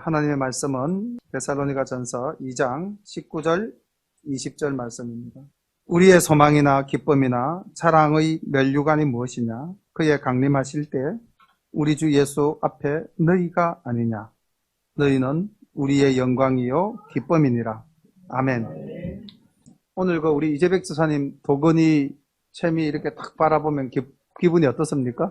하나님의 말씀은 데살로니가전서 2장 19절 20절 말씀입니다. 우리의 소망이나 기쁨이나 자랑의 면류관이 무엇이냐? 그의 강림하실 때 우리 주 예수 앞에 너희가 아니냐? 너희는 우리의 영광이요 기쁨이니라. 아멘. 오늘 우리 이재백 지사님 도건이 채미 이렇게 딱 바라보면 기분이 어떻습니까?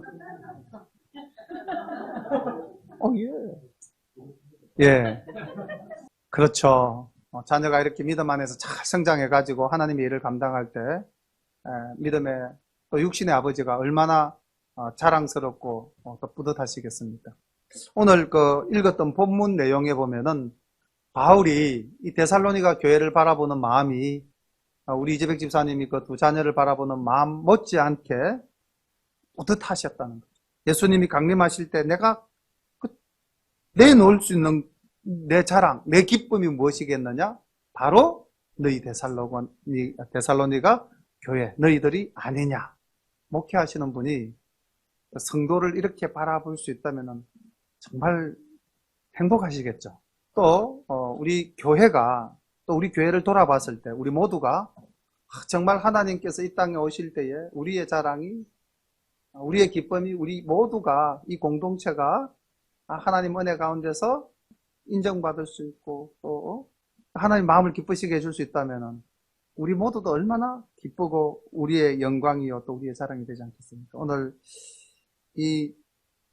예. 그렇죠. 자녀가 이렇게 믿음 안에서 잘 성장해가지고 하나님의 일을 감당할 때 믿음의 또 육신의 아버지가 얼마나 자랑스럽고 또 뿌듯하시겠습니까? 오늘 읽었던 본문 내용에 보면은 바울이 이 데살로니가 교회를 바라보는 마음이 우리 이재백 집사님이 그 두 자녀를 바라보는 마음 못지않게 뿌듯하셨다는 거죠. 예수님이 강림하실 때 내가 내놓을 수 있는 내 자랑, 내 기쁨이 무엇이겠느냐? 바로 너희 데살로니가 교회, 너희들이 아니냐? 목회하시는 분이 성도를 이렇게 바라볼 수 있다면 정말 행복하시겠죠. 또 우리 교회가 또 우리 교회를 돌아봤을 때 우리 모두가 정말 하나님께서 이 땅에 오실 때에 우리의 자랑이, 우리의 기쁨이, 우리 모두가 이 공동체가 하나님 은혜 가운데서 인정받을 수 있고 또 하나님 마음을 기쁘시게 해줄 수 있다면 우리 모두도 얼마나 기쁘고 우리의 영광이요 또 우리의 자랑이 되지 않겠습니까? 오늘 이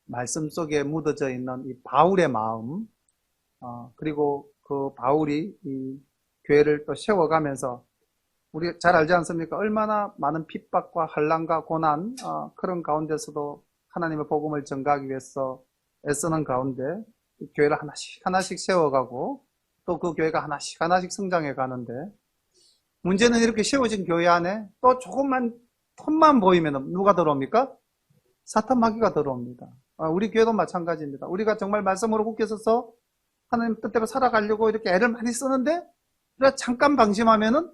말씀 속에 묻어져 있는 이 바울의 마음, 그리고 그 바울이 이 교회를 또 세워가면서 우리 잘 알지 않습니까? 얼마나 많은 핍박과 환난과 고난 그런 가운데서도 하나님의 복음을 전가하기 위해서 애쓰는 가운데 교회를 하나씩 세워가고 또 그 교회가 하나씩 성장해 가는데, 문제는 이렇게 세워진 교회 안에 또 조금만 틈만 보이면 누가 들어옵니까? 사탄 마귀가 들어옵니다. 우리 교회도 마찬가지입니다. 우리가 정말 말씀으로 굳게 서서 하나님 뜻대로 살아가려고 이렇게 애를 많이 쓰는데 우리가 잠깐 방심하면은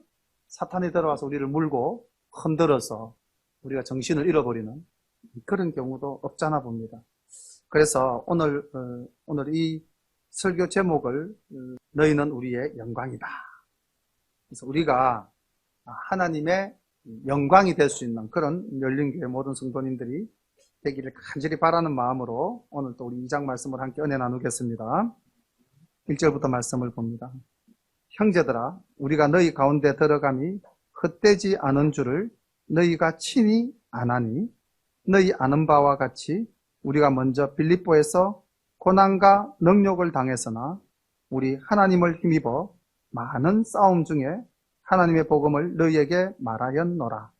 사탄이 들어와서 우리를 물고 흔들어서 우리가 정신을 잃어버리는 그런 경우도 없잖아 봅니다. 그래서 오늘 이 설교 제목을 너희는 우리의 영광이다. 그래서 우리가 하나님의 영광이 될 수 있는 그런 열린교회 모든 성도님들이 되기를 간절히 바라는 마음으로 오늘 또 우리 2장 말씀을 함께 은혜 나누겠습니다. 1절부터 말씀을 봅니다. 형제들아, 우리가 너희 가운데 들어감이 헛되지 않은 줄을 너희가 친히 아나니, 너희 아는 바와 같이 우리가 먼저 빌립보에서 고난과 능욕을 당했으나 우리 하나님을 힘입어 많은 싸움 중에 하나님의 복음을 너희에게 말하였노라.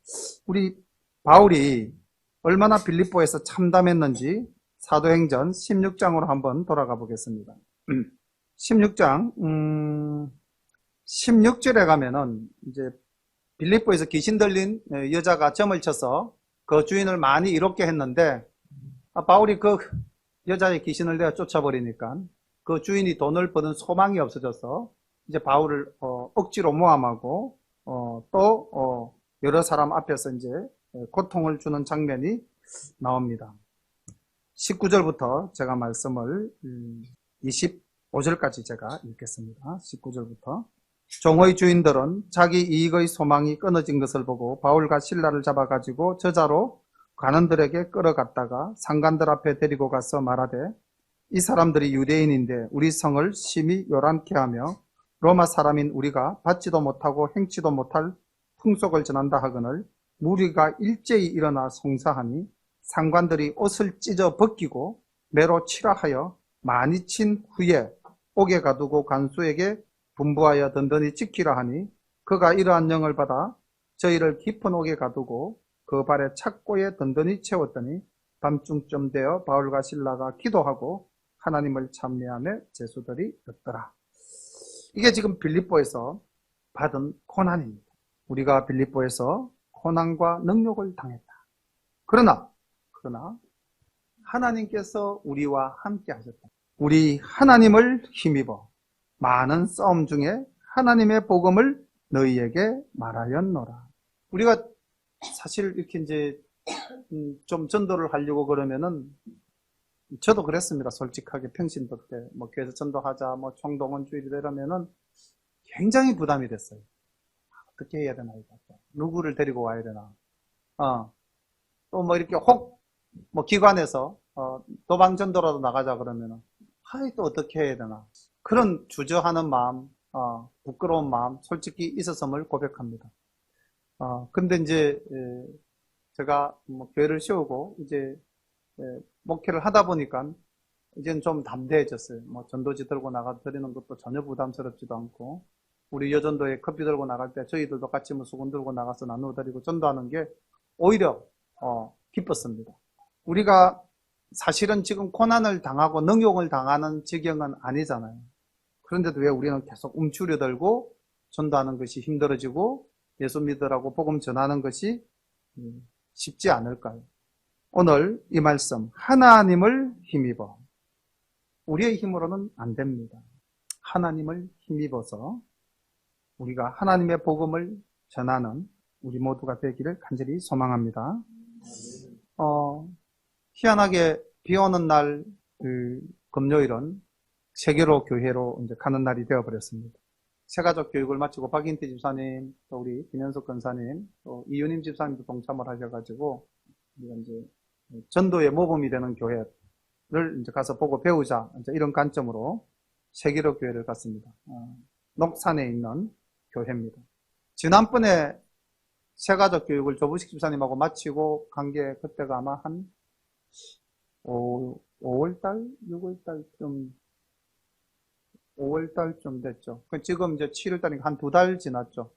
우리 바울이 얼마나 빌립보에서 참담했는지 사도행전 16장으로 한번 돌아가 보겠습니다. 16장 16절에 가면은 이제 빌립보에서 귀신 들린 여자가 점을 쳐서 그 주인을 많이 이롭게 했는데 바울이 그 여자의 귀신을 내어 쫓아버리니까 그 주인이 돈을 버는 소망이 없어져서 이제 바울을 억지로 모함하고 또 여러 사람 앞에서 이제 고통을 주는 장면이 나옵니다. 19절부터 제가 말씀을 25절까지 제가 읽겠습니다. 19절부터 종의 주인들은 자기 이익의 소망이 끊어진 것을 보고 바울과 실라를 잡아가지고 저자로 관원들에게 끌어갔다가 상관들 앞에 데리고 가서 말하되, 이 사람들이 유대인인데 우리 성을 심히 요란케 하며 로마 사람인 우리가 받지도 못하고 행치도 못할 풍속을 전한다 하거늘 무리가 일제히 일어나 송사하니 상관들이 옷을 찢어 벗기고 매로 치라 하여 많이 친 후에 옥에 가두고 간수에게 분부하여 든든히 지키라 하니 그가 이러한 명을 받아 저희를 깊은 옥에 가두고 그 발에 착고에 든든히 채웠더니 밤중쯤 되어 바울과 실라가 기도하고 하나님을 찬미하며 제수들이 없더라. 이게 지금 빌립보에서 받은 고난입니다. 우리가 빌립보에서 고난과 능욕을 당했다. 그러나 하나님께서 우리와 함께 하셨다. 우리 하나님을 힘입어 많은 싸움 중에 하나님의 복음을 너희에게 말하였노라. 우리가 사실 이렇게 이제 좀 전도를 하려고 그러면은 저도 그랬습니다. 솔직하게 평신도 때, 뭐, 교회에서 전도하자, 뭐, 총동원주의를 이러면은 굉장히 부담이 됐어요. 어떻게 해야 되나, 이거. 누구를 데리고 와야 되나. 또 뭐, 이렇게 뭐, 기관에서, 도방전도라도 나가자 그러면은, 또 어떻게 해야 되나. 그런 주저하는 마음, 부끄러운 마음, 솔직히 있었음을 고백합니다. 근데 이제, 제가 뭐, 교회를 세우고, 이제, 목회를 하다 보니까, 이제는 좀 담대해졌어요. 뭐 전도지 들고 나가 드리는 것도 전혀 부담스럽지도 않고, 우리 여전도에 커피 들고 나갈 때 저희들도 같이 뭐 수건 들고 나가서 나누어 드리고 전도하는 게 오히려 기뻤습니다. 우리가 사실은 지금 고난을 당하고 능욕을 당하는 지경은 아니잖아요. 그런데도 왜 우리는 계속 움츠려들고 전도하는 것이 힘들어지고 예수 믿으라고 복음 전하는 것이 쉽지 않을까요? 오늘 이 말씀, 하나님을 힘입어. 우리의 힘으로는 안 됩니다. 하나님을 힘입어서 우리가 하나님의 복음을 전하는 우리 모두가 되기를 간절히 소망합니다. 희한하게 비 오는 날 금요일은 세계로 교회로 이제 가는 날이 되어버렸습니다. 새가족 교육을 마치고 박인태 집사님, 또 우리 김현숙 권사님, 또 이윤임 집사님도 동참을 하셔가지고 이제 전도의 모범이 되는 교회를 이제 가서 보고 배우자, 이제 이런 관점으로 세계로 교회를 갔습니다. 녹산에 있는 교회입니다. 지난번에 새가족 교육을 조부식 집사님하고 마치고 간 게 그때가 아마 한 5월달, 6월달쯤, 5월달쯤 됐죠. 지금 이제 7월달이니까 한 2달 지났죠.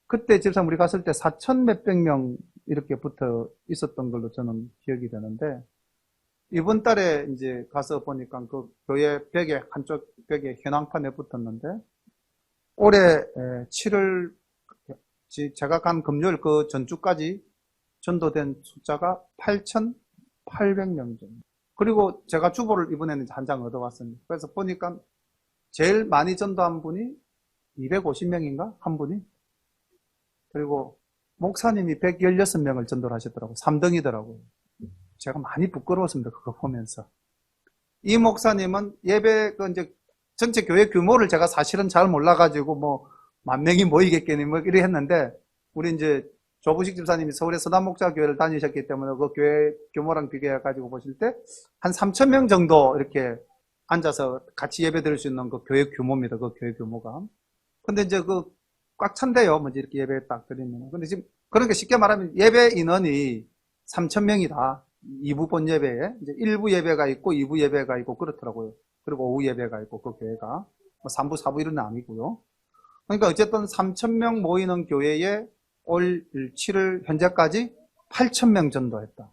그때 집사님 우리 갔을 때 4천 몇백 명 이렇게 붙어 있었던 걸로 저는 기억이 되는데, 이번 달에 이제 가서 보니까 그 교회 벽에, 한쪽 벽에 현황판에 붙었는데, 올해 7월, 제가 간 금요일 그 전주까지 전도된 숫자가 8,800명 정도. 그리고 제가 주보를 이번에는 한 장 얻어왔습니다. 그래서 보니까 제일 많이 전도한 분이 250명인가? 한 분이? 그리고 목사님이 116명을 전도를 하셨더라고요. 3등이더라고요. 제가 많이 부끄러웠습니다. 그거 보면서. 이 목사님은 예배, 이제 전체 교회 규모를 제가 사실은 잘 몰라가지고 뭐, 10,000명이 모이겠겠니, 뭐, 이래 했는데, 우리 이제 조부식 집사님이 서울의 서단목자교회를 다니셨기 때문에 그 교회 규모랑 비교해가지고 보실 때, 한 3,000명 정도 이렇게 앉아서 같이 예배 드릴 수 있는 그 교회 규모입니다. 그 교회 규모가. 근데 이제 꽉 찬대요. 먼저 이렇게 예배 딱 드리면. 근데 지금, 그러니까 쉽게 말하면 예배 인원이 3,000명이다. 2부 본 예배에. 이제 1부 예배가 있고, 2부 예배가 있고, 그렇더라고요. 그리고 오후 예배가 있고, 그 교회가. 뭐 3부, 4부 이런 데 아니고요. 그러니까 어쨌든 3,000명 모이는 교회에 올 7월 현재까지 8,000명 전도했다.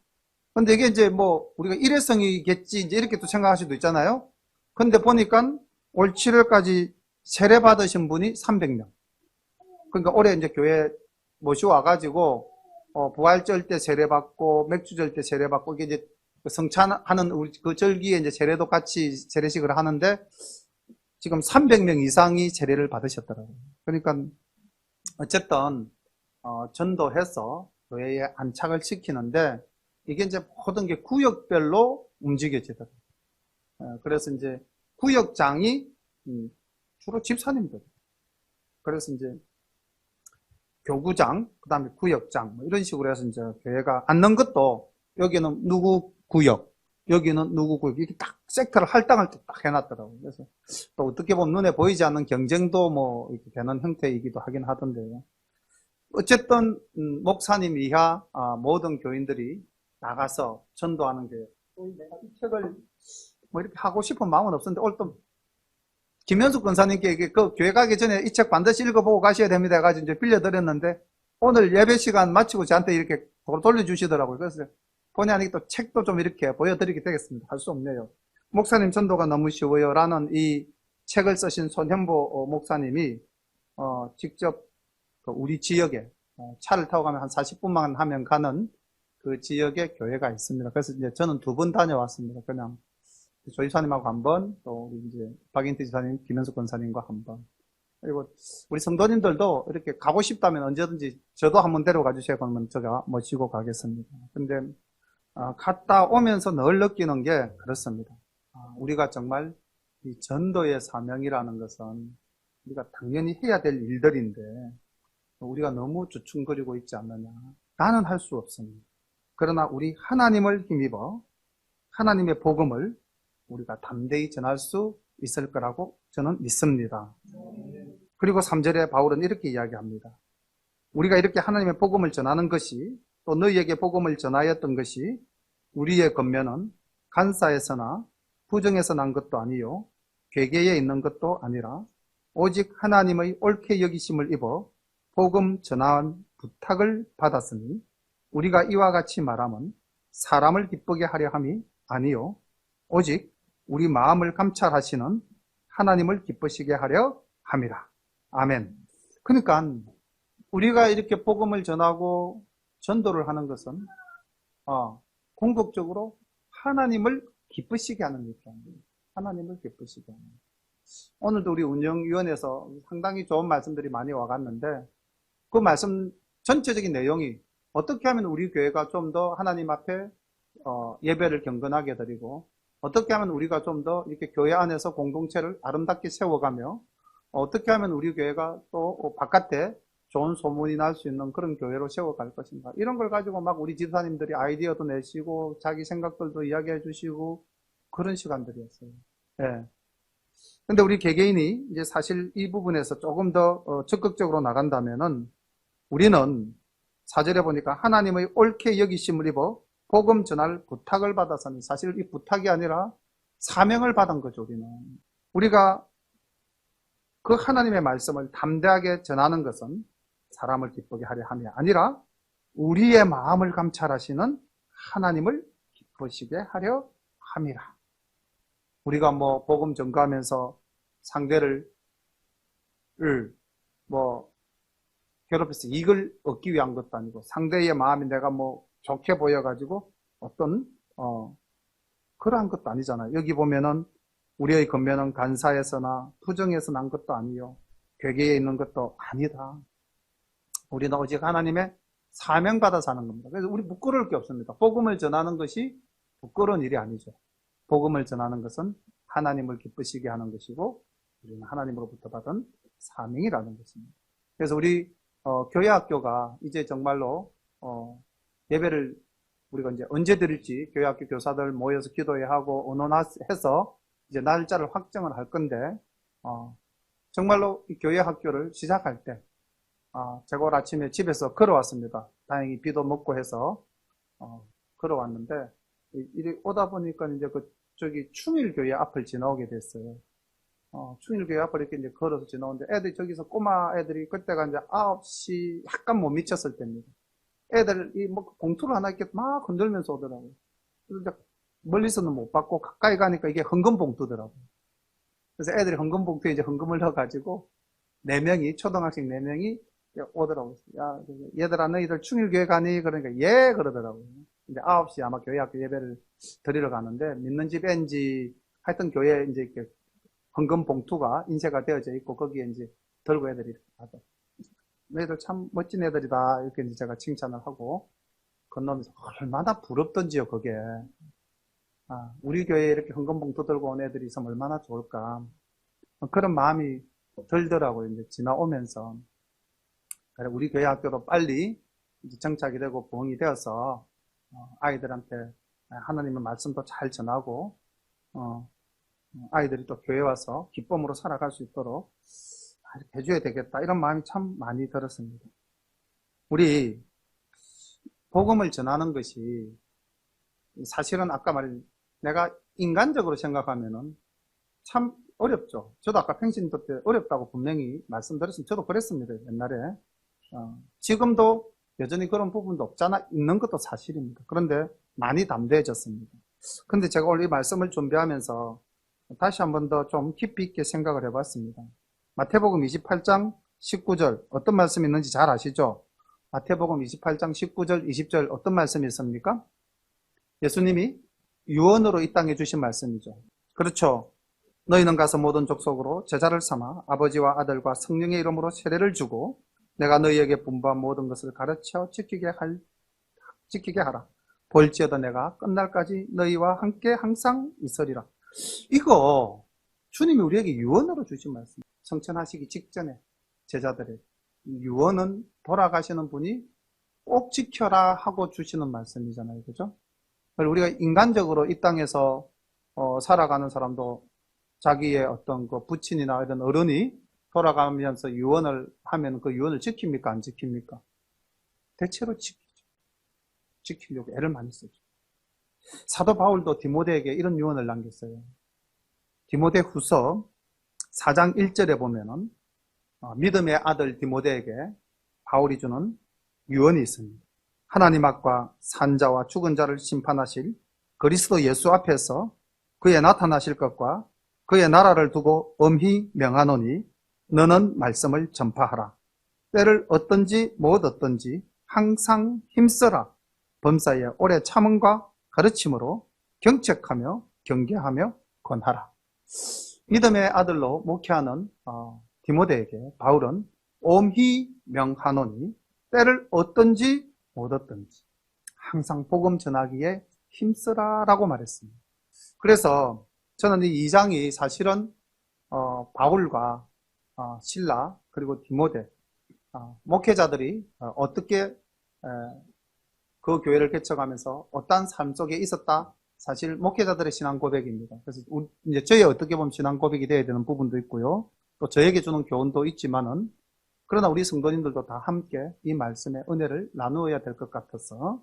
근데 이게 이제 뭐, 우리가 일회성이겠지, 이제 이렇게 또 생각할 수도 있잖아요. 근데 보니까 올 7월까지 세례 받으신 분이 300명. 그러니까 올해 이제 교회 모시고 와가지고, 부활절 때 세례받고, 맥주절 때 세례받고, 이게 이제 성찬하는 그 절기에 이제 세례도 같이 세례식을 하는데, 지금 300명 이상이 세례를 받으셨더라고요. 그러니까, 어쨌든, 전도해서 교회에 안착을 시키는데, 이게 이제 모든 게 구역별로 움직여지더라고요. 그래서 이제 구역장이 주로 집사님들. 그래서 이제 교구장, 그 다음에 구역장, 뭐 이런 식으로 해서 이제 교회가 앉는 것도 여기는 누구 구역, 여기는 누구 구역, 이렇게 딱 섹터를 할당할 때 딱 해놨더라고요. 그래서 또 어떻게 보면 눈에 보이지 않는 경쟁도 뭐 이렇게 되는 형태이기도 하긴 하던데요. 어쨌든, 목사님 이하 모든 교인들이 나가서 전도하는 게, 내가 이 책을 뭐 이렇게 하고 싶은 마음은 없었는데, 오늘 또 김현숙 권사님께 그 교회 가기 전에 이 책 반드시 읽어보고 가셔야 됩니다 해가지고 이제 빌려드렸는데, 오늘 예배 시간 마치고 저한테 이렇게 돌려주시더라고요. 그래서 본의 아니게 또 책도 좀 이렇게 보여드리게 되겠습니다. 할 수 없네요. 목사님 전도가 너무 쉬워요 라는 이 책을 쓰신 손현보 목사님이 직접 우리 지역에 차를 타고 가면 한 40분만 하면 가는 그 지역에 교회가 있습니다. 그래서 이제 저는 2번 다녀왔습니다. 그냥 조 집사님하고 한 번, 또 우리 이제 박인태 집사님, 김현숙 권사님과 한 번. 그리고 우리 성도님들도 이렇게 가고 싶다면 언제든지 저도 한번 데려가 주셔야 그러면 제가 모시고 가겠습니다. 근데 갔다 오면서 늘 느끼는 게 그렇습니다. 우리가 정말 이 전도의 사명이라는 것은 우리가 당연히 해야 될 일들인데 우리가 너무 주춤거리고 있지 않느냐. 나는 할 수 없습니다. 그러나 우리 하나님을 힘입어 하나님의 복음을 우리가 담대히 전할 수 있을 거라고 저는 믿습니다. 그리고 3절에 바울은 이렇게 이야기합니다. 우리가 이렇게 하나님의 복음을 전하는 것이 또 너희에게 복음을 전하였던 것이 우리의 겉면은 간사에서나 부정에서 난 것도 아니요 괴계에 있는 것도 아니라 오직 하나님의 옳게 여기심을 입어 복음 전한 부탁을 받았으니 우리가 이와 같이 말하면 사람을 기쁘게 하려 함이 아니요 오직 우리 마음을 감찰하시는 하나님을 기쁘시게 하려 함이라. 아멘. 그러니까 우리가 이렇게 복음을 전하고 전도를 하는 것은 궁극적으로 하나님을 기쁘시게 하는 일입니다. 하나님을 기쁘시게 하는. 오늘도 우리 운영위원회에서 상당히 좋은 말씀들이 많이 와갔는데 그 말씀 전체적인 내용이 어떻게 하면 우리 교회가 좀 더 하나님 앞에 예배를 경건하게 드리고 어떻게 하면 우리가 좀 더 이렇게 교회 안에서 공동체를 아름답게 세워가며 어떻게 하면 우리 교회가 또 바깥에 좋은 소문이 날 수 있는 그런 교회로 세워갈 것인가. 이런 걸 가지고 막 우리 집사님들이 아이디어도 내시고 자기 생각들도 이야기해 주시고 그런 시간들이었어요. 예. 근데 우리 개개인이 이제 사실 이 부분에서 조금 더 적극적으로 나간다면은 우리는 4절에 보니까 하나님의 옳게 여기심을 입어 복음 전할 부탁을 받아서는 사실 이 부탁이 아니라 사명을 받은 거죠, 우리는. 우리가 그 하나님의 말씀을 담대하게 전하는 것은 사람을 기쁘게 하려 함이 아니라 우리의 마음을 감찰하시는 하나님을 기쁘시게 하려 함이라. 우리가 뭐 복음 전가하면서 상대를 괴롭혀서 이익을 얻기 위한 것도 아니고 상대의 마음이 내가 뭐 좋게 보여가지고 어떤 그러한 것도 아니잖아요. 여기 보면은 우리의 겉면은 간사에서나 부정에서 난 것도 아니요 괴계에 있는 것도 아니다. 우리는 오직 하나님의 사명받아 사는 겁니다. 그래서 우리 부끄러울 게 없습니다. 복음을 전하는 것이 부끄러운 일이 아니죠. 복음을 전하는 것은 하나님을 기쁘시게 하는 것이고 우리는 하나님으로부터 받은 사명이라는 것입니다. 그래서 우리 교회 학교가 이제 정말로 예배를 우리가 이제 언제 드릴지 교회 학교 교사들 모여서 기도회 하고 의논해서 이제 날짜를 확정을 할 건데 정말로 이 교회 학교를 시작할 때 제가 오늘 아침에 집에서 걸어왔습니다. 다행히 비도 먹고 해서 걸어왔는데 이리 오다 보니까 이제 저기 충일교회 앞을 지나오게 됐어요. 충일교회 앞을 이렇게 이제 걸어서 지나오는데 애들이 저기서 꼬마 애들이 그때가 이제 9시 약간 못 미쳤을 때입니다. 애들이 뭐 봉투를 하나 이렇게 막 흔들면서 오더라고요. 그래서 멀리서는 못 받고 가까이 가니까 이게 헌금 봉투더라고요. 그래서 애들이 헌금 봉투에 이제 헌금을 넣어가지고 4명이 초등학생 4명이 오더라고요. 야, 얘들아 너희들 충일교회 가니? 그러니까 예 그러더라고요. 이제 9시 아마 교회 학교 예배를 드리러 가는데 믿는 집 왠지 하여튼 교회에 이제 이렇게 헌금 봉투가 인쇄가 되어져 있고 거기에 이제 들고 애들이 이렇게 가죠. 너희들 참 멋진 애들이다 이렇게 이제 제가 칭찬을 하고 건너면서 얼마나 부럽던지요 그게. 우리 교회에 이렇게 헌금 봉투 들고 온 애들이 있으면 얼마나 좋을까 그런 마음이 들더라고요. 이제 지나오면서 우리 교회 학교도 빨리 이제 정착이 되고 부흥이 되어서 아이들한테 하나님의 말씀도 잘 전하고 아이들이 또 교회 와서 기쁨으로 살아갈 수 있도록 이렇게 해줘야 되겠다 이런 마음이 참 많이 들었습니다. 우리 복음을 전하는 것이 사실은 아까 말한 내가 인간적으로 생각하면은 참 어렵죠. 저도 아까 평신도 때 어렵다고 분명히 말씀드렸으면 저도 그랬습니다. 옛날에. 지금도 여전히 그런 부분도 없잖아 있는 것도 사실입니다. 그런데 많이 담대해졌습니다. 근데 제가 오늘 이 말씀을 준비하면서 다시 한 번 더 좀 깊이 있게 생각을 해봤습니다. 마태복음 28장 19절 어떤 말씀이 있는지 잘 아시죠? 마태복음 28장 19절 20절 어떤 말씀이 있습니까? 예수님이 유언으로 이 땅에 주신 말씀이죠. 그렇죠. 너희는 가서 모든 족속으로 제자를 삼아 아버지와 아들과 성령의 이름으로 세례를 주고 내가 너희에게 분부한 모든 것을 가르쳐 지키게 하라. 볼지어다 내가 끝날까지 너희와 함께 항상 있으리라. 이거 주님이 우리에게 유언으로 주신 말씀. 성천하시기 직전에 제자들의 유언은 돌아가시는 분이 꼭 지켜라 하고 주시는 말씀이잖아요. 그죠? 우리가 인간적으로 이 땅에서 살아가는 사람도 자기의 어떤 그 부친이나 이런 어른이 돌아가면서 유언을 하면 그 유언을 지킵니까? 안 지킵니까? 대체로 지키려고 애를 많이 쓰죠. 사도 바울도 디모데에게 이런 유언을 남겼어요. 디모데 후서 4장 1절에 보면은 믿음의 아들 디모데에게 바울이 주는 유언이 있습니다. 하나님 앞과 산자와 죽은 자를 심판하실 그리스도 예수 앞에서 그의 나타나실 것과 그의 나라를 두고 엄히 명하노니 너는 말씀을 전파하라. 때를 어떤지 못 어떤지 항상 힘써라. 범사에 오래 참음과 가르침으로 경책하며 경계하며 권하라. 믿음의 아들로 목회하는 디모데에게 바울은 엄히 명하노니 때를 어떤지 못 어떤지 항상 복음 전하기에 힘쓰라 라고 말했습니다. 그래서 저는 이 2장이 사실은 바울과 실라 그리고 디모데 목회자들이 어떻게 그 교회를 개척하면서 어떠한 삶 속에 있었다, 사실 목회자들의 신앙 고백입니다. 그래서 이제 저희 어떻게 보면 신앙 고백이 되어야 되는 부분도 있고요, 또 저에게 주는 교훈도 있지만은, 그러나 우리 성도님들도 다 함께 이 말씀의 은혜를 나누어야 될 것 같아서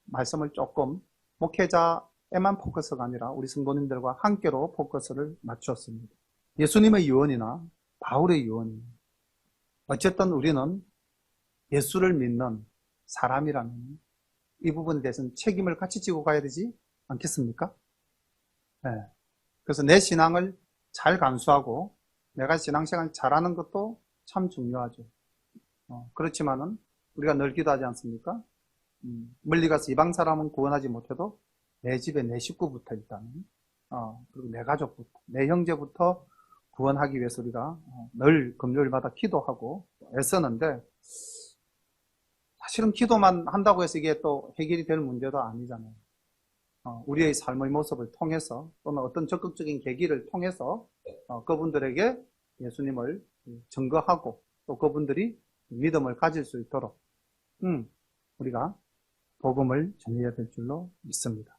말씀을 조금 목회자에만 포커스가 아니라 우리 성도님들과 함께로 포커스를 맞추었습니다. 예수님의 유언이나 바울의 유언이, 어쨌든 우리는 예수를 믿는 사람이라면 이 부분에 대해서는 책임을 같이 지고 가야 되지 않겠습니까? 네. 그래서 내 신앙을 잘 간수하고 내가 신앙생활 잘하는 것도 참 중요하죠. 그렇지만은 우리가 늘 기도하지 않습니까? 멀리 가서 이방 사람은 구원하지 못해도 내 집에 내 식구부터 일단은 그리고 내 가족부터, 내 형제부터 구원하기 위해서 우리가 늘 금요일마다 기도하고 애쓰는데, 사실은 기도만 한다고 해서 이게 또 해결이 될 문제도 아니잖아요. 우리의 삶의 모습을 통해서 또는 어떤 적극적인 계기를 통해서 그분들에게 예수님을 증거하고 또 그분들이 믿음을 가질 수 있도록 우리가 복음을 전해야 될 줄로 믿습니다.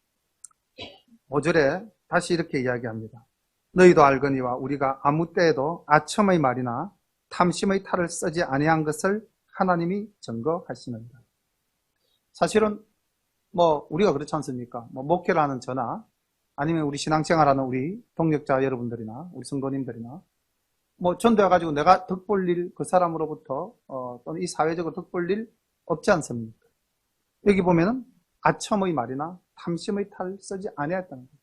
5절에 다시 이렇게 이야기합니다. 너희도 알거니와 우리가 아무 때에도 아첨의 말이나 탐심의 탈을 쓰지 아니한 것을 하나님이 증거하시는다. 사실은 우리가 그렇지 않습니까? 목회를 하는 저나 아니면 우리 신앙생활하는 우리 동역자 여러분들이나 우리 성도님들이나 전도해가지고 내가 덕 볼 일, 그 사람으로부터 또는 이 사회적으로 덕 볼 일 없지 않습니까? 여기 보면은 아첨의 말이나 탐심의 탈을 쓰지 아니했다는 거예요.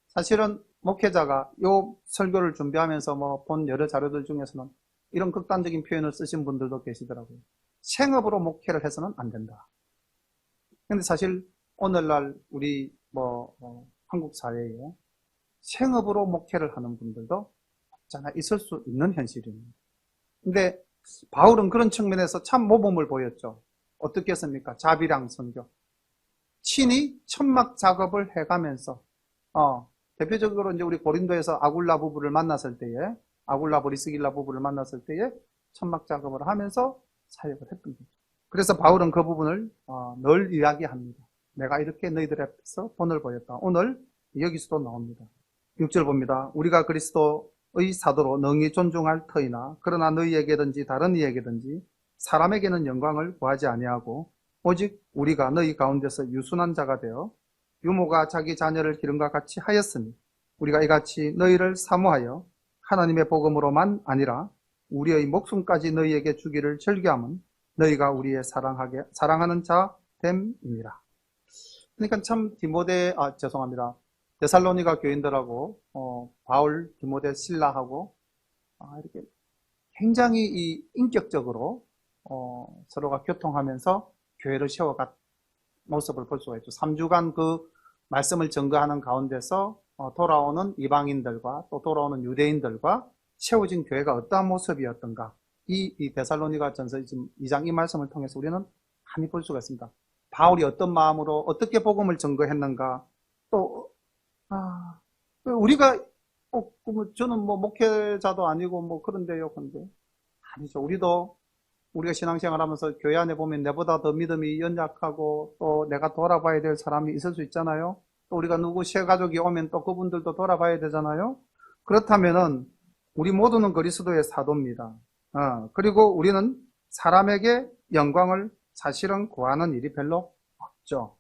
사실은 목회자가 요 설교를 준비하면서 본 여러 자료들 중에서는 이런 극단적인 표현을 쓰신 분들도 계시더라고요. 생업으로 목회를 해서는 안 된다. 근데 사실 오늘날 우리 한국 사회에 생업으로 목회를 하는 분들도 없잖아 있을 수 있는 현실입니다. 근데 바울은 그런 측면에서 참 모범을 보였죠. 어떻게 했습니까? 자비랑 선교. 친히 천막 작업을 해가면서 대표적으로 이제 우리 고린도에서 아굴라 부부를 만났을 때에, 아굴라 브리스길라 부부를 만났을 때에 천막 작업을 하면서 사역을 했던 거죠. 그래서 바울은 그 부분을 늘 이야기합니다. 내가 이렇게 너희들 앞에서 본을 보였다. 오늘 여기서도 나옵니다. 6절 봅니다. 우리가 그리스도의 사도로 능히 존중할 터이나 그러나 너희에게든지 다른 이에게든지 사람에게는 영광을 구하지 아니하고 오직 우리가 너희 가운데서 유순한 자가 되어 유모가 자기 자녀를 기름과 같이 하였으니 우리가 이같이 너희를 사모하여 하나님의 복음으로만 아니라 우리의 목숨까지 너희에게 주기를 즐겨함은 너희가 우리의 사랑하는 자 됨이니라. 그러니까 참 데살로니가 교인들하고 바울, 디모데, 실라하고 이렇게 굉장히 이 인격적으로 서로가 교통하면서 교회를 세워간 모습을 볼 수가 있죠. 3주간 그 말씀을 증거하는 가운데서 돌아오는 이방인들과 또 돌아오는 유대인들과 세워진 교회가 어떠한 모습이었던가, 이 데살로니가 전서 2장 이 말씀을 통해서 우리는 많이 볼 수가 있습니다. 바울이 어떤 마음으로 어떻게 복음을 증거했는가. 또 우리가 저는 뭐 목회자도 아니고 뭐 그런데요. 근데 아니죠. 우리가 신앙생활 하면서 교회 안에 보면 내보다 더 믿음이 연약하고 또 내가 돌아봐야 될 사람이 있을 수 있잖아요. 또 우리가 누구 새 가족이 오면 또 그분들도 돌아봐야 되잖아요. 그렇다면은 우리 모두는 그리스도의 사도입니다. 그리고 우리는 사람에게 영광을 사실은 구하는 일이 별로 없죠.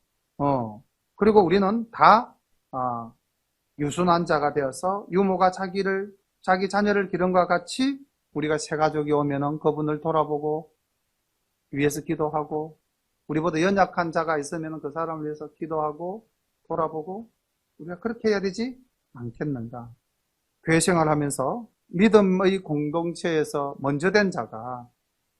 그리고 우리는 다 유순한 자가 되어서 유모가 자기 자녀를 기른과 같이 우리가 새가족이 오면은 그분을 돌아보고 위해서 기도하고, 우리보다 연약한 자가 있으면 그 사람을 위해서 기도하고 돌아보고, 우리가 그렇게 해야 되지 않겠는가. 교회 생활하면서 믿음의 공동체에서 먼저 된 자가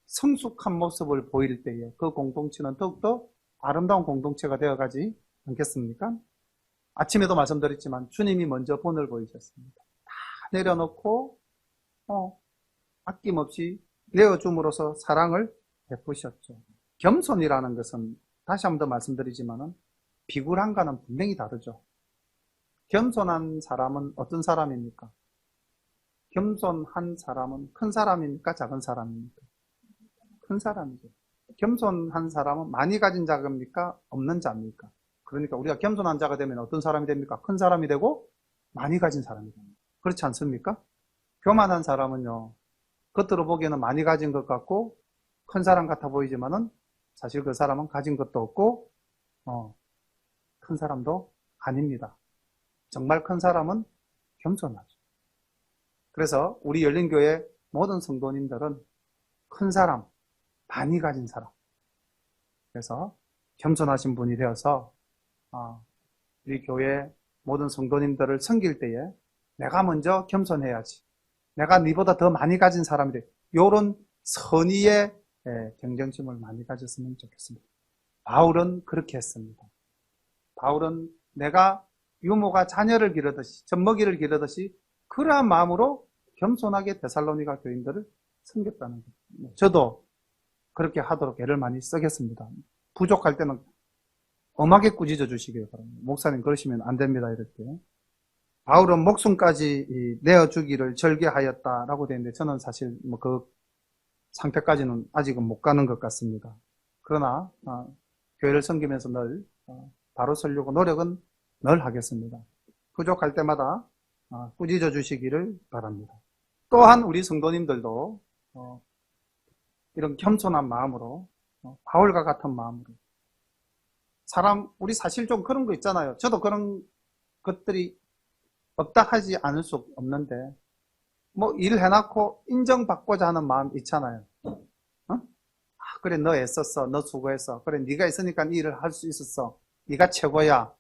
성숙한 모습을 보일 때에 그 공동체는 더욱더 아름다운 공동체가 되어가지 않겠습니까? 아침에도 말씀드렸지만 주님이 먼저 본을 보이셨습니다. 다 내려놓고 아낌없이 내어줌으로써 사랑을 베푸셨죠. 겸손이라는 것은 다시 한 번 더 말씀드리지만은 비굴한가는 분명히 다르죠. 겸손한 사람은 어떤 사람입니까? 겸손한 사람은 큰 사람입니까? 작은 사람입니까? 큰 사람이죠. 겸손한 사람은 많이 가진 자입니까? 없는 자입니까? 그러니까 우리가 겸손한 자가 되면 어떤 사람이 됩니까? 큰 사람이 되고 많이 가진 사람이 됩니다. 그렇지 않습니까? 교만한 사람은요, 겉으로 보기에는 많이 가진 것 같고 큰 사람 같아 보이지만은 사실 그 사람은 가진 것도 없고 큰 사람도 아닙니다. 정말 큰 사람은 겸손하죠. 그래서 우리 열린교회 모든 성도님들은 큰 사람, 많이 가진 사람, 그래서 겸손하신 분이 되어서 우리 교회 모든 성도님들을 섬길 때에 내가 먼저 겸손해야지, 내가 네보다 더 많이 가진 사람이 돼, 이런 선의의 경쟁심을 많이 가졌으면 좋겠습니다. 바울은 그렇게 했습니다. 바울은 내가 유모가 자녀를 기르듯이, 젖먹이를 기르듯이 그러한 마음으로 겸손하게 데살로니가 교인들을 섬겼다는 거예요. 저도 그렇게 하도록 애를 많이 쓰겠습니다. 부족할 때는 엄하게 꾸짖어 주시길 바랍니다. 목사님 그러시면 안 됩니다. 이렇게. 바울은 목숨까지 내어주기를 절개하였다라고 되는데 저는 사실 그 상태까지는 아직은 못 가는 것 같습니다. 그러나 교회를 섬기면서 늘 바로 서려고 노력은 늘 하겠습니다. 부족할 때마다 꾸짖어 주시기를 바랍니다. 또한 우리 성도님들도 이런 겸손한 마음으로, 바울과 같은 마음으로, 우리 사실 좀 그런 거 있잖아요. 저도 그런 것들이 없다 하지 않을 수 없는데, 일 해놓고 인정받고자 하는 마음 있잖아요. 그래, 너 애썼어, 너 수고했어, 그래, 네가 있으니까 이 일을 할 수 있었어, 네가 최고야.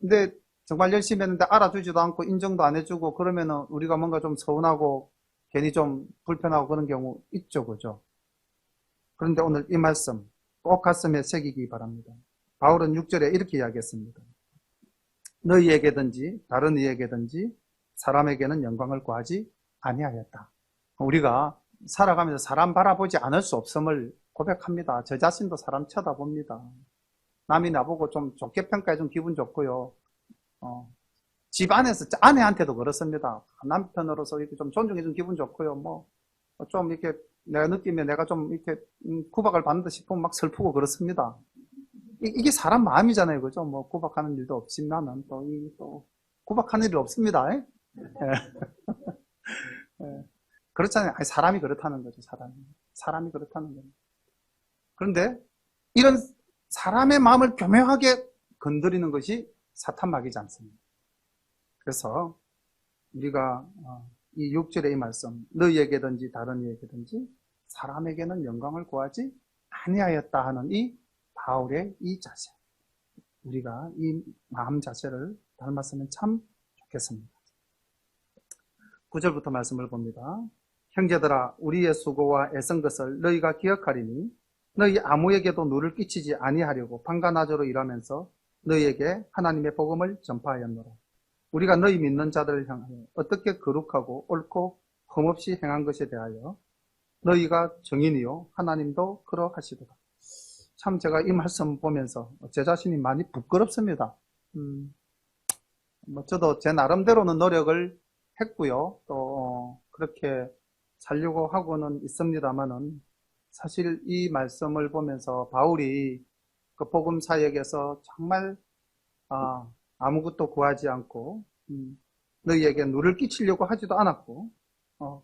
근데 정말 열심히 했는데 알아주지도 않고 인정도 안 해주고 그러면은 우리가 뭔가 좀 서운하고 괜히 좀 불편하고 그런 경우 있죠, 그죠? 그런데 오늘 이 말씀 꼭 가슴에 새기기 바랍니다. 바울은 6절에 이렇게 이야기했습니다. 너희에게든지 다른 이에게든지 사람에게는 영광을 구하지 아니하였다. 우리가 살아가면서 사람 바라보지 않을 수 없음을 고백합니다. 저 자신도 사람 쳐다봅니다. 남이 나보고 좀 좋게 평가해주면 기분 좋고요. 집 안에서 아내한테도 그렇습니다. 남편으로서 이렇게 좀 존중해주면 기분 좋고요. 좀 이렇게 내가 느끼면 내가 좀 이렇게 구박을 받는다 싶으면 막 슬프고 그렇습니다. 이게 사람 마음이잖아요, 그죠? 구박하는 일도 없지만은 또 구박하는 일이 없습니다. 예. 그렇잖아요. 아니, 사람이 그렇다는 거죠, 사람이 그렇다는 거예요. 그런데 이런 사람의 마음을 교묘하게 건드리는 것이 사탄막이지 않습니다. 그래서 우리가 이 6절의 이 말씀, 너희에게든지 다른 이에게든지 사람에게는 영광을 구하지 아니하였다 하는 이 바울의 이 자세, 우리가 이 마음 자세를 닮았으면 참 좋겠습니다. 9절부터 말씀을 봅니다. 형제들아, 우리의 수고와 애쓴 것을 너희가 기억하리니 너희 아무에게도 누를 끼치지 아니하려고 밤과 낮으로 일하면서 너희에게 하나님의 복음을 전파하였노라. 우리가 너희 믿는 자들을 향하여 어떻게 거룩하고 옳고 흠없이 행한 것에 대하여 너희가 증인이요 하나님도 그러하시도다. 참 제가 이 말씀 보면서 제 자신이 많이 부끄럽습니다. 뭐 저도 제 나름대로는 노력을 했고요. 또 그렇게 살려고 하고는 있습니다만은 사실 이 말씀을 보면서 바울이 그 복음 사역에서 정말 아무것도 구하지 않고 너희에게 누를 끼치려고 하지도 않았고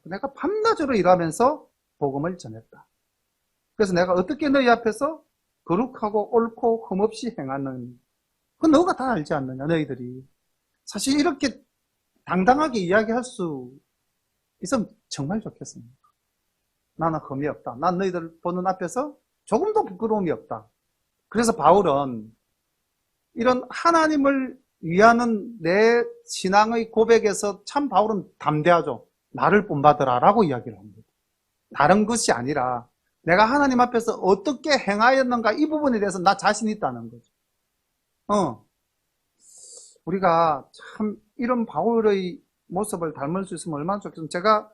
내가 밤낮으로 일하면서 복음을 전했다. 그래서 내가 어떻게 너희 앞에서 거룩하고 옳고 흠없이 행하는 그 너가 다 알지 않느냐 너희들이. 사실 이렇게 당당하게 이야기할 수 있으면 정말 좋겠습니다. 나는 흠이 없다. 난 너희들 보는 앞에서 조금도 부끄러움이 없다. 그래서 바울은 이런 하나님을 위하는 내 신앙의 고백에서 참 바울은 담대하죠. 나를 본받으라 라고 이야기를 합니다. 다른 것이 아니라 내가 하나님 앞에서 어떻게 행하였는가 이 부분에 대해서 나 자신이 있다는 거죠. 우리가 참 이런 바울의 모습을 닮을 수 있으면 얼마나 좋겠어요. 제가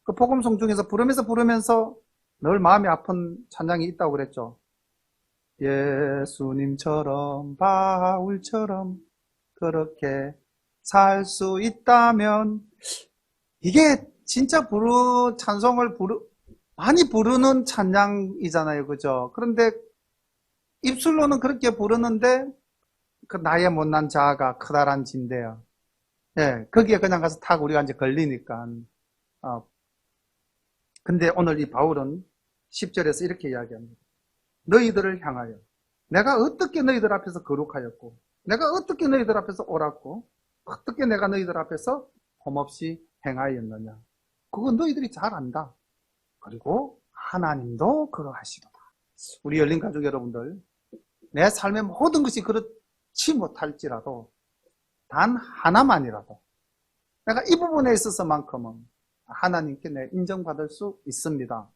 그 복음송 중에서 부르면서 늘 마음이 아픈 찬양이 있다고 그랬죠. 예수님처럼 바울처럼 그렇게 살 수 있다면, 이게 진짜 찬송을 많이 부르는 찬양이잖아요. 그죠? 그런데 입술로는 그렇게 부르는데 그 나의 못난 자아가 커다란 짐대요. 예, 거기에 그냥 가서 탁 우리가 이제 걸리니까. 근데 오늘 이 바울은 10절에서 이렇게 이야기합니다. 너희들을 향하여 내가 어떻게 너희들 앞에서 거룩하였고, 내가 어떻게 너희들 앞에서 옳았고, 어떻게 내가 너희들 앞에서 험없이 행하였느냐. 그건 너희들이 잘 안다. 그리고 하나님도 그러하시도다. 우리 열린 가족 여러분들, 내 삶의 모든 것이 그렇지 못할지라도 단 하나만이라도 내가 이 부분에 있어서만큼은 하나님께 내 인정받을 수 있습니다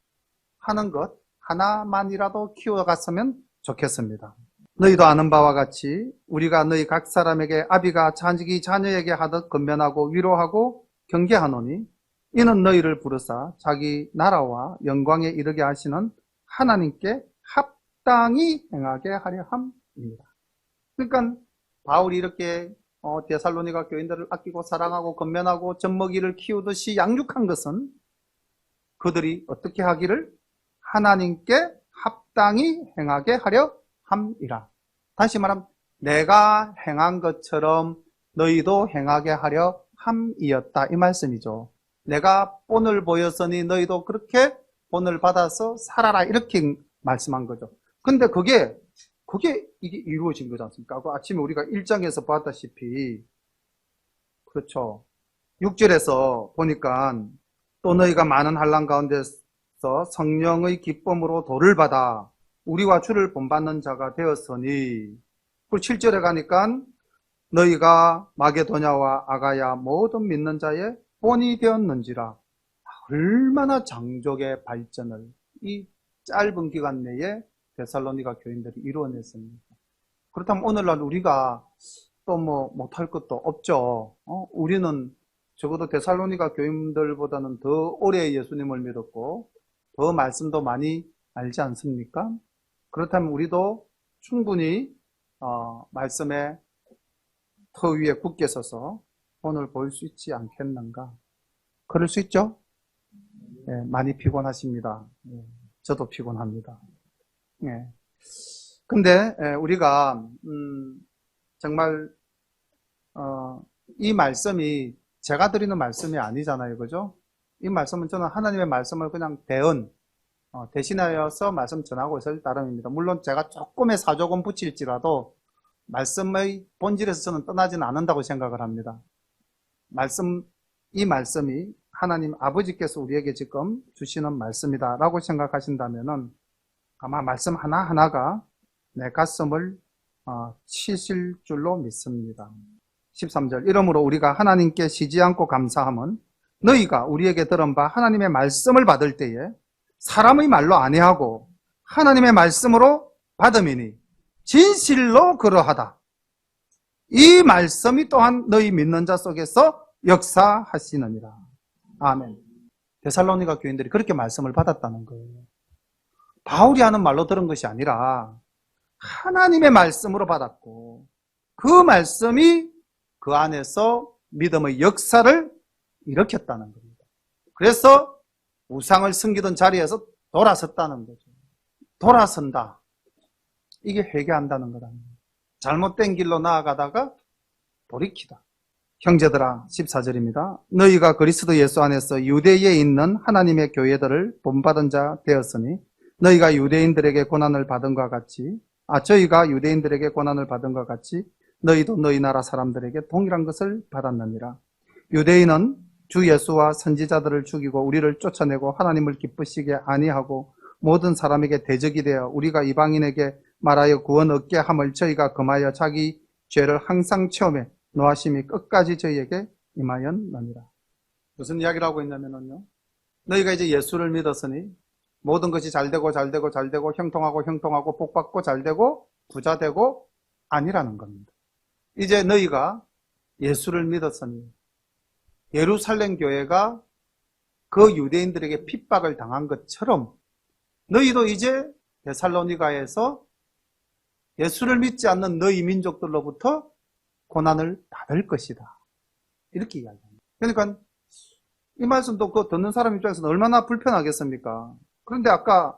하는 것 하나만이라도 키워갔으면 좋겠습니다. 너희도 아는 바와 같이 우리가 너희 각 사람에게 아비가 자기 자녀에게 하듯 건면하고 위로하고 경계하노니 이는 너희를 부르사 자기 나라와 영광에 이르게 하시는 하나님께 합당히 행하게 하려 함입니다. 그러니까 바울이 이렇게 데살로니가 교인들을 아끼고 사랑하고 건면하고 젖먹이를 키우듯이 양육한 것은 그들이 어떻게 하기를 하나님께 합당히 행하게 하려 함이라. 다시 말하면 내가 행한 것처럼 너희도 행하게 하려 함이었다 이 말씀이죠. 내가 본을 보였으니 너희도 그렇게 본을 받아서 살아라 이렇게 말씀한 거죠. 근데 그게 이게 이루어진 거지 않습니까? 그 아침에 우리가 1장에서 보았다시피 그렇죠. 6절에서 보니까 또 너희가 많은 환난 가운데서 성령의 기쁨으로 도를 받아 우리와 주를 본받는 자가 되었으니, 그리고 7절에 가니까 너희가 마게도냐와 아가야 모든 믿는 자의 본이 되었는지라. 얼마나 장족의 발전을 이 짧은 기간 내에 데살로니가 교인들이 이루어냈습니다. 그렇다면 오늘날 우리가 또 못할 것도 없죠. 우리는 적어도 데살로니가 교인들보다는 더 오래 예수님을 믿었고 더 말씀도 많이 알지 않습니까? 그렇다면 우리도 충분히 말씀의 터 위에 굳게 서서 본을 보일 수 있지 않겠는가? 그럴 수 있죠? 네, 많이 피곤하십니다. 네, 저도 피곤합니다. 네. 근데 우리가 정말 이 말씀이 제가 드리는 말씀이 아니잖아요. 그죠? 이 말씀은 저는 하나님의 말씀을 그냥 대신하여서 말씀 전하고 있을 따름입니다. 물론 제가 조금의 사조금 붙일지라도 말씀의 본질에서 저는 떠나지는 않는다고 생각을 합니다. 이 말씀이 하나님 아버지께서 우리에게 지금 주시는 말씀이다 라고 생각하신다면은 아마 말씀 하나하나가 내 가슴을 치실 줄로 믿습니다. 13절 이러므로 우리가 하나님께 쉬지 않고 감사함은 너희가 우리에게 들은 바 하나님의 말씀을 받을 때에 사람의 말로 아니하고 하나님의 말씀으로 받음이니 진실로 그러하다. 이 말씀이 또한 너희 믿는 자 속에서 역사하시느니라. 아멘. 데살로니가 교인들이 그렇게 말씀을 받았다는 거예요. 바울이 하는 말로 들은 것이 아니라 하나님의 말씀으로 받았고 그 말씀이 그 안에서 믿음의 역사를 일으켰다는 겁니다. 그래서 우상을 섬기던 자리에서 돌아섰다는 거죠. 돌아선다. 이게 회개한다는 거랍니다. 잘못된 길로 나아가다가 돌이키다. 형제들아, 14절입니다. 너희가 그리스도 예수 안에서 유대에 있는 하나님의 교회들을 본받은 자 되었으니 너희가 유대인들에게 고난을 받은 것 같이 저희가 유대인들에게 고난을 받은 것 같이 너희도 너희 나라 사람들에게 동일한 것을 받았느니라. 유대인은 주 예수와 선지자들을 죽이고 우리를 쫓아내고 하나님을 기쁘시게 아니하고 모든 사람에게 대적이 되어 우리가 이방인에게 말하여 구원 얻게 함을 저희가 금하여 자기 죄를 항상 체험해 노하심이 끝까지 저희에게 임하였느니라. 무슨 이야기를 하고 있냐면요, 너희가 이제 예수를 믿었으니 모든 것이 잘되고 형통하고 복받고 잘되고 부자되고 아니라는 겁니다. 이제 너희가 예수를 믿었으니 예루살렘 교회가 그 유대인들에게 핍박을 당한 것처럼 너희도 이제 데살로니가에서 예수를 믿지 않는 너희 민족들로부터 고난을 받을 것이다. 이렇게 이야기합니다. 그러니까 이 말씀도 그 듣는 사람 입장에서는 얼마나 불편하겠습니까? 그런데 아까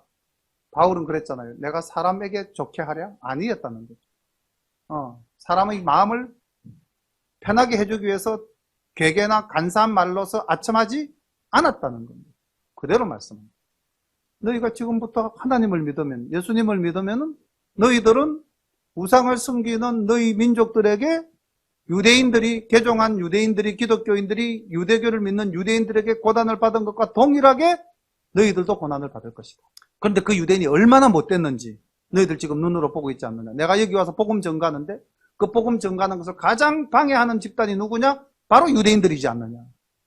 바울은 그랬잖아요. 내가 사람에게 좋게 하랴? 아니었다는 거죠. 사람의 마음을 편하게 해주기 위해서 괴계나 간사한 말로서 아첨하지 않았다는 겁니다. 그대로 말씀합니다. 너희가 지금부터 하나님을 믿으면, 예수님을 믿으면 너희들은 우상을 섬기는 너희 민족들에게 유대인들이, 개종한 유대인들이, 기독교인들이 유대교를 믿는 유대인들에게 고난을 받은 것과 동일하게 너희들도 고난을 받을 것이다. 그런데 그 유대인이 얼마나 못됐는지 너희들 지금 눈으로 보고 있지 않느냐. 내가 여기 와서 복음 전가하는데 그 복음 전가하는 것을 가장 방해하는 집단이 누구냐? 바로 유대인들이지 않느냐.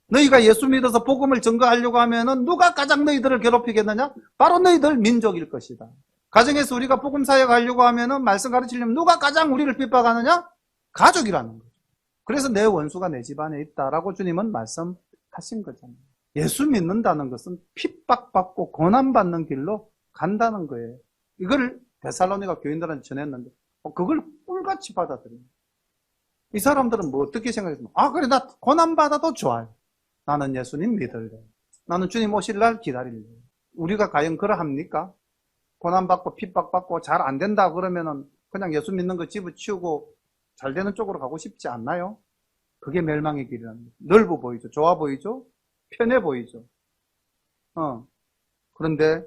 너희가 예수 믿어서 복음을 전가하려고 하면은 누가 가장 너희들을 괴롭히겠느냐? 바로 너희들 민족일 것이다. 가정에서 우리가 복음 사역하려고 하면은 말씀 가르치려면 누가 가장 우리를 핍박하느냐? 가족이라는 거죠. 그래서 내 원수가 내 집안에 있다라고 주님은 말씀하신 거잖아요. 예수 믿는다는 것은 핍박받고 고난받는 길로 간다는 거예요. 이걸 데살로니가 교인들한테 전했는데 그걸 꿀같이 받아들입니다. 이 사람들은 뭐 어떻게 생각했으면 그래 나 고난받아도 좋아요. 나는 예수님 믿을래. 나는 주님 오실 날 기다릴래. 우리가 과연 그러합니까? 고난받고 핍박받고 잘 안 된다 그러면은 그냥 예수 믿는 거 집어치우고 잘 되는 쪽으로 가고 싶지 않나요? 그게 멸망의 길이라는 거죠. 넓어 보이죠. 좋아 보이죠. 편해 보이죠. 그런데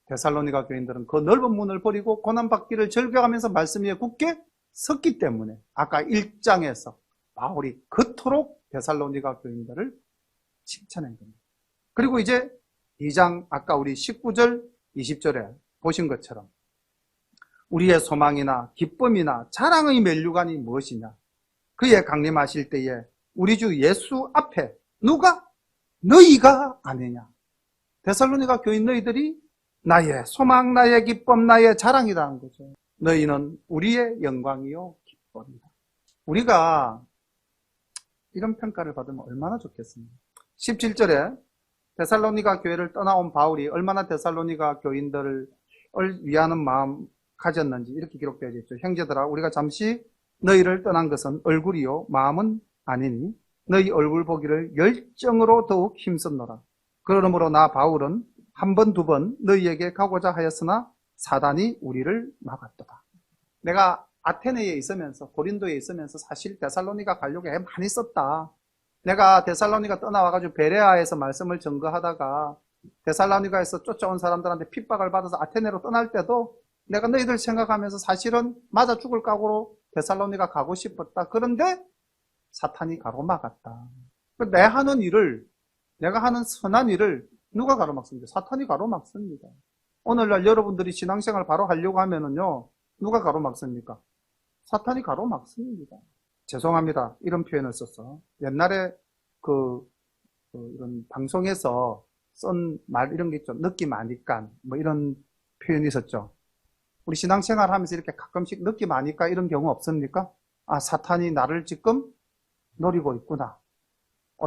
데살로니가 교인들은 그 넓은 문을 버리고 고난받기를 즐겨가면서 말씀 위에 굳게 섰기 때문에 아까 1장에서 바울이 그토록 데살로니가 교인들을 칭찬한 겁니다. 그리고 이제 2장 아까 우리 19절 20절에 보신 것처럼 우리의 소망이나 기쁨이나 자랑의 면류관이 무엇이냐? 그의 강림하실 때에 우리 주 예수 앞에 누가? 너희가 아니냐? 데살로니가 교인 너희들이 나의 소망, 나의 기쁨, 나의 자랑이라는 거죠. 너희는 우리의 영광이요 기쁨이다. 우리가 이런 평가를 받으면 얼마나 좋겠습니까? 17절에 데살로니가 교회를 떠나온 바울이 얼마나 데살로니가 교인들을 위하는 마음 가졌는지 이렇게 기록되어 있죠. 형제들아 우리가 잠시 너희를 떠난 것은 얼굴이요 마음은 아니니 너희 얼굴 보기를 열정으로 더욱 힘썼노라. 그러므로 나 바울은 한 번, 두 번 너희에게 가고자 하였으나 사단이 우리를 막았도다. 내가 아테네에 있으면서 고린도에 있으면서 사실 데살로니가 가려고 애 많이 썼다. 내가 데살로니가 떠나와가지고 베레아에서 말씀을 전거하다가 데살로니가에서 쫓아온 사람들한테 핍박을 받아서 아테네로 떠날 때도 내가 너희들 생각하면서 사실은 맞아 죽을 각오로 데살로니가 가고 싶었다. 그런데 사탄이 가로막았다. 내 하는 일을, 내가 하는 선한 일을 누가 가로막습니까? 사탄이 가로막습니다. 오늘날 여러분들이 신앙생활 바로 하려고 하면은요, 누가 가로막습니까? 사탄이 가로막습니다. 죄송합니다. 이런 표현을 썼어. 옛날에 이런 방송에서 쓴 말 이런 게 있죠. 느낌 아니까 뭐 이런 표현이 있었죠. 우리 신앙생활 하면서 이렇게 가끔씩 느낌 아니까 이런 경우 없습니까? 사탄이 나를 지금 노리고 있구나.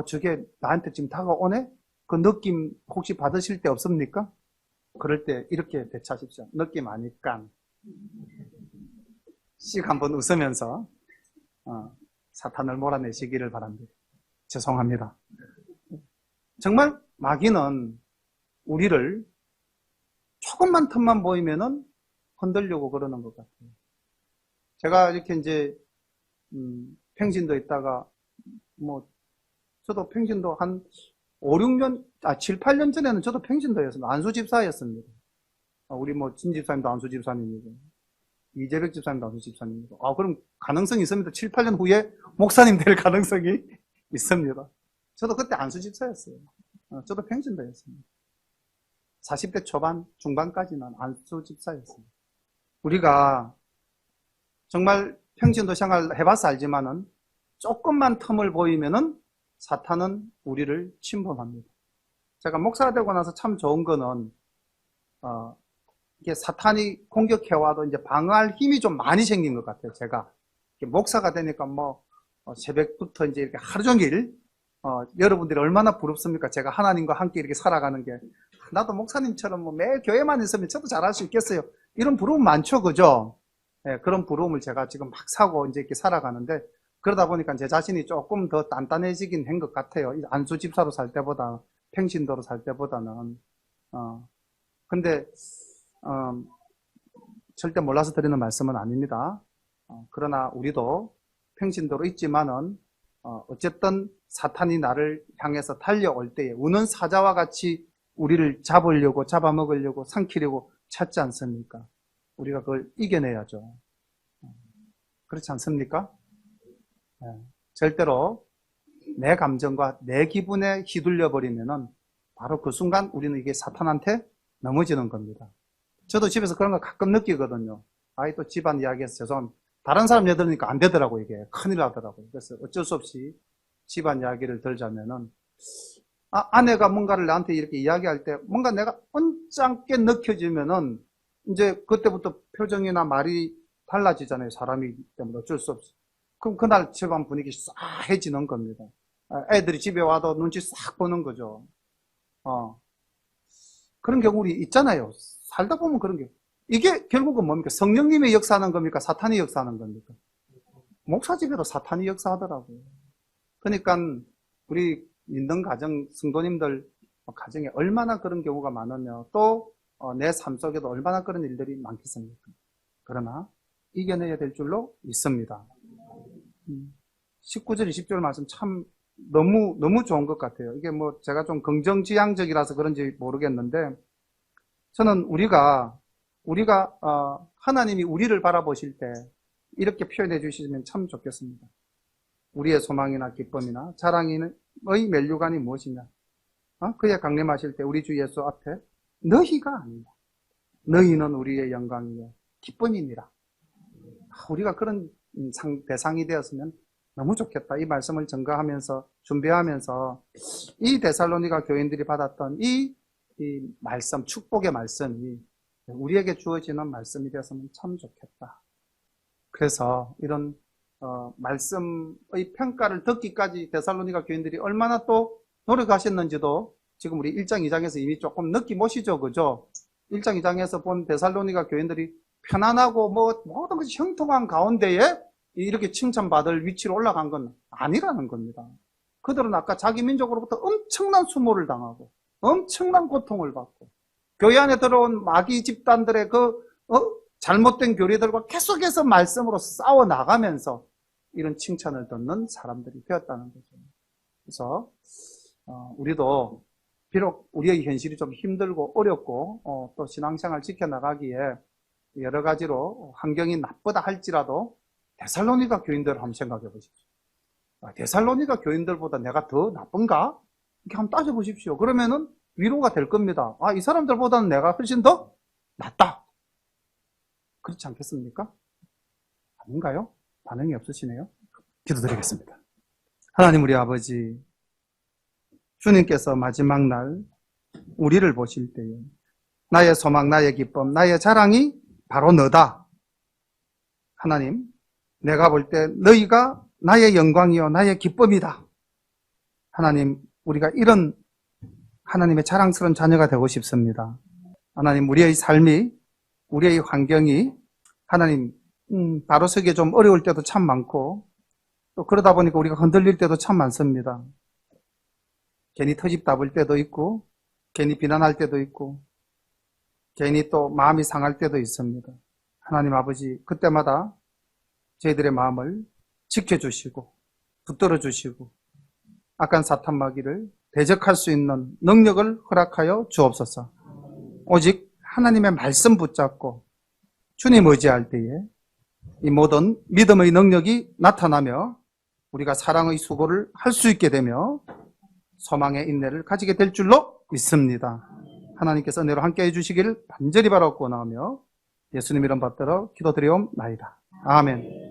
저게 나한테 지금 다가오네? 그 느낌 혹시 받으실 때 없습니까? 그럴 때 이렇게 대처하십시오. 느낌 아니까 씩 한번 웃으면서 사탄을 몰아내시기를 바랍니다. 죄송합니다. 정말 마귀는 우리를 조금만 틈만 보이면은 흔들려고 그러는 것 같아요. 제가 이렇게 이제 평신도 있다가 저도 평신도 한 7, 8년 전에는 저도 평신도였습니다. 안수집사였습니다. 우리 진 집사님도 안수집사님이고 이재백 집사님도 안수집사님이고 그럼 가능성이 있습니다. 7, 8년 후에 목사님 될 가능성이 있습니다. 저도 그때 안수집사였어요. 저도 평신도였습니다. 40대 초반, 중반까지는 안수집사였습니다. 우리가 정말 평신도 생활 해봐서 알지만은 조금만 틈을 보이면은 사탄은 우리를 침범합니다. 제가 목사가 되고 나서 참 좋은 거는 이게 사탄이 공격해와도 이제 방어할 힘이 좀 많이 생긴 것 같아요. 제가 목사가 되니까 새벽부터 이제 이렇게 하루 종일 여러분들이 얼마나 부럽습니까? 제가 하나님과 함께 이렇게 살아가는 게 나도 목사님처럼 매일 교회만 있으면 저도 잘할 수 있겠어요. 이런 부러움 많죠, 그죠? 네, 그런 부러움을 제가 지금 막 사고 이제 이렇게 살아가는데 그러다 보니까 제 자신이 조금 더 단단해지긴 한 것 같아요. 안수 집사로 살 때보다, 평신도로 살 때보다는. 근데, 절대 몰라서 드리는 말씀은 아닙니다. 그러나 우리도 평신도로 있지만은, 어쨌든 사탄이 나를 향해서 달려올 때에 우는 사자와 같이 우리를 잡으려고, 잡아먹으려고, 삼키려고 찾지 않습니까? 우리가 그걸 이겨내야죠. 그렇지 않습니까? 절대로 내 감정과 내 기분에 휘둘려 버리면은 바로 그 순간 우리는 이게 사탄한테 넘어지는 겁니다. 저도 집에서 그런 거 가끔 느끼거든요. 또 집안 이야기해서 죄송합니다. 다른 사람 얘기 들으니까 안 되더라고, 이게. 큰일 나더라고요. 그래서 어쩔 수 없이 집안 이야기를 들자면은, 아내가 뭔가를 나한테 이렇게 이야기할 때 뭔가 내가 언짢게 느껴지면은 이제 그때부터 표정이나 말이 달라지잖아요. 사람이기 때문에 어쩔 수 없이. 그럼 그날 집안 분위기 싸해지는 겁니다. 애들이 집에 와도 눈치 싹 보는 거죠. 그런 경우가 있잖아요. 살다 보면 그런 게. 이게 결국은 뭡니까? 성령님이 역사하는 겁니까? 사탄이 역사하는 겁니까? 목사 집에도 사탄이 역사하더라고요. 그러니까 우리 믿는 가정, 성도님들 가정에 얼마나 그런 경우가 많으며 또 내 삶 속에도 얼마나 그런 일들이 많겠습니까? 그러나 이겨내야 될 줄로 믿습니다. 19절, 20절 말씀 참 너무 좋은 것 같아요. 이게 제가 좀 긍정지향적이라서 그런지 모르겠는데 저는 우리가 하나님이 우리를 바라보실 때 이렇게 표현해 주시면 참 좋겠습니다. 우리의 소망이나 기쁨이나 자랑의 면류관이 무엇이냐? 그의 강림하실 때 우리 주 예수 앞에 너희가 아니다. 너희는 우리의 영광이요 기쁨이니라. 우리가 그런 대상이 되었으면 너무 좋겠다. 이 말씀을 전가하면서 준비하면서 이 데살로니가 교인들이 받았던 이 말씀, 축복의 말씀이 우리에게 주어지는 말씀이 되었으면 참 좋겠다. 그래서 이런 말씀의 평가를 듣기까지 데살로니가 교인들이 얼마나 또 노력하셨는지도 지금 우리 1장, 2장에서 이미 조금 느낌 오시죠, 그죠? 1장, 2장에서 본 데살로니가 교인들이 편안하고 모든 것이 형통한 가운데에 이렇게 칭찬받을 위치로 올라간 건 아니라는 겁니다. 그들은 아까 자기 민족으로부터 엄청난 수모를 당하고 엄청난 고통을 받고 교회 안에 들어온 마귀 집단들의 잘못된 교리들과 계속해서 말씀으로 싸워 나가면서 이런 칭찬을 듣는 사람들이 되었다는 거죠. 그래서 우리도 비록 우리의 현실이 좀 힘들고 어렵고 또 신앙생활 지켜나가기에 여러 가지로 환경이 나쁘다 할지라도 데살로니가 교인들을 한번 생각해 보십시오. 데살로니가 교인들보다 내가 더 나쁜가? 이렇게 한번 따져보십시오. 그러면은 위로가 될 겁니다. 이 사람들보다는 내가 훨씬 더 낫다. 그렇지 않겠습니까? 아닌가요? 반응이 없으시네요. 기도드리겠습니다. 하나님 우리 아버지, 주님께서 마지막 날 우리를 보실 때에 나의 소망, 나의 기쁨, 나의 자랑이 바로 너다. 하나님, 내가 볼 때 너희가 나의 영광이요 나의 기쁨이다. 하나님, 우리가 이런 하나님의 자랑스러운 자녀가 되고 싶습니다. 하나님, 우리의 삶이, 우리의 환경이 하나님 바로 서기에 좀 어려울 때도 참 많고, 또 그러다 보니까 우리가 흔들릴 때도 참 많습니다. 괜히 터집 잡을 때도 있고, 괜히 비난할 때도 있고, 괜히 또 마음이 상할 때도 있습니다. 하나님 아버지, 그때마다 저희들의 마음을 지켜주시고 붙들어 주시고 악한 사탄 마귀를 대적할 수 있는 능력을 허락하여 주옵소서. 오직 하나님의 말씀 붙잡고 주님 의지할 때에 이 모든 믿음의 능력이 나타나며 우리가 사랑의 수고를 할 수 있게 되며 소망의 인내를 가지게 될 줄로 믿습니다. 하나님께서 은혜로 함께 해주시기를 간절히 바라고 원하며 예수님 이름 받들어 기도드리옵나이다. 아멘.